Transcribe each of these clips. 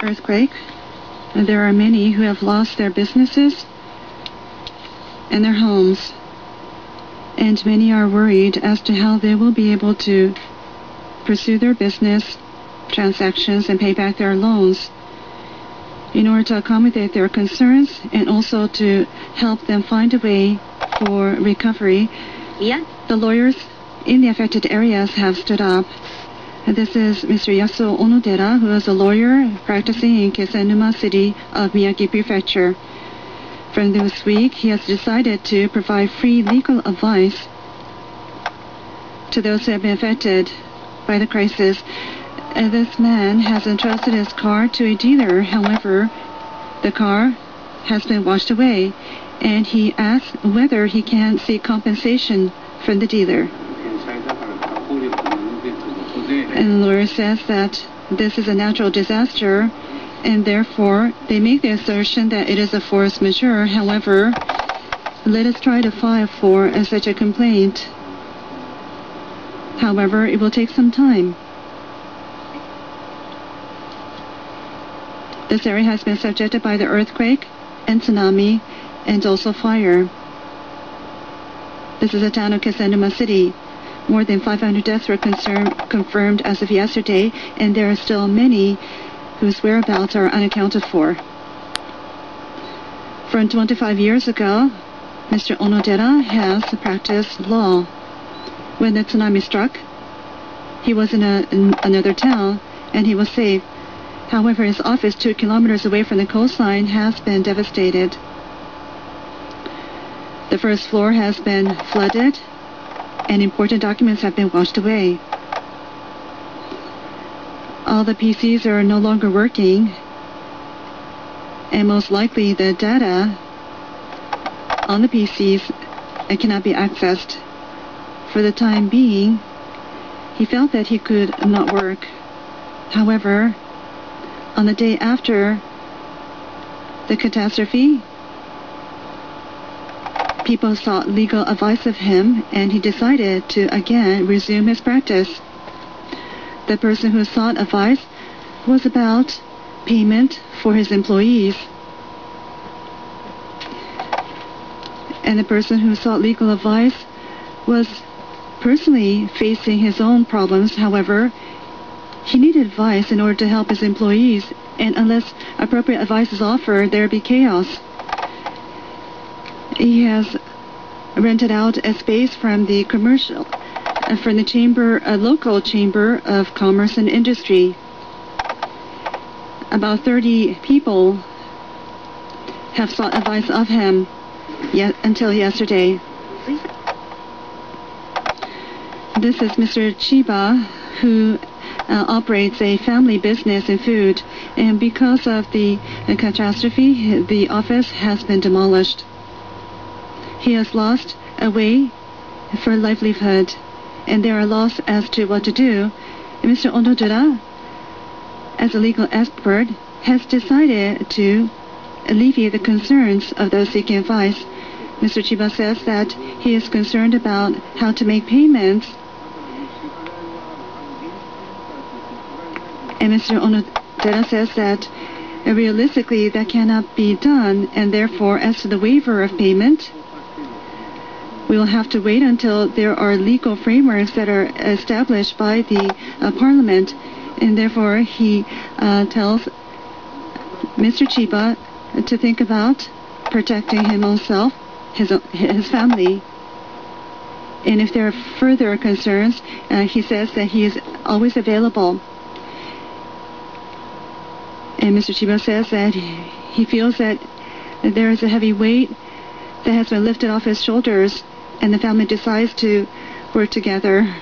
earthquake, there are many who have lost their businesses and their homes, and many are worried as to how they will be able to pursue their business transactions and pay back their loans. In order to accommodate their concerns and also to help them find a way for recovery, the lawyers in the affected areas have stood up. This is Mr. Yasuo Onodera, who is a lawyer practicing in Kesenuma City of Miyagi Prefecture. From this week, he has decided to provide free legal advice to those who have been affected by the crisis. This man has entrusted his car to a dealer. However, the car has been washed away, and he asks whether he can seek compensation from the dealer. And the lawyer says that this is a natural disaster, and therefore they make the assertion that it is a force majeure. However, let us try to file for such a complaint. However, it will take some time. This area has been subjected by the earthquake and tsunami and also fire. This is the town of Kesenuma City. More than 500 deaths were confirmed as of yesterday, and there are still many whose whereabouts are unaccounted for. From 25 years ago, Mr. Onodera has practiced law. When the tsunami struck, he was in another town, and he was safe. However, his office 2 kilometers away from the coastline has been devastated. The first floor has been flooded, and important documents have been washed away. All the PCs are no longer working, and most likely the data on the PCs cannot be accessed. For the time being, he felt that he could not work. However, on the day after the catastrophe, people sought legal advice of him, and he decided to again resume his practice. The person who sought advice was about payment for his employees. And the person who sought legal advice was personally facing his own problems. However, he needed advice in order to help his employees, and unless appropriate advice is offered, there will be chaos. He has rented out a space from the local chamber of commerce and industry. About 30 people have sought advice of him until yesterday. This is Mr. Chiba, who operates a family business in food, and because of the catastrophe, the office has been demolished. He has lost a way for livelihood, and there are lost as to what to do. And Mr. Onodera, as a legal expert, has decided to alleviate the concerns of those seeking advice. Mr. Chiba says that he is concerned about how to make payments, and Mr. Onodera says that realistically that cannot be done, and therefore as to the waiver of payment, we will have to wait until there are legal frameworks that are established by the Parliament, and therefore he tells Mr. Chiba to think about protecting himself, his family. And if there are further concerns, he says that he is always available. And Mr. Chiba says that he feels that there is a heavy weight that has been lifted off his shoulders, and the family decides to work together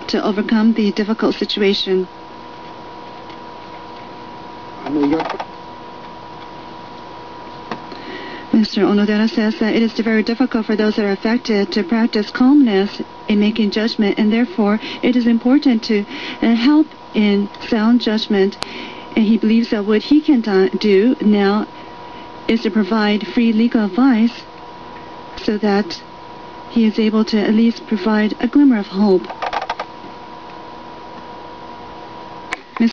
to overcome the difficult situation. Mr. Onodera says that it is very difficult for those that are affected to practice calmness in making judgment, and therefore it is important to help in sound judgment. And he believes that what he can do now is to provide free legal advice so that he is able to at least provide a glimmer of hope.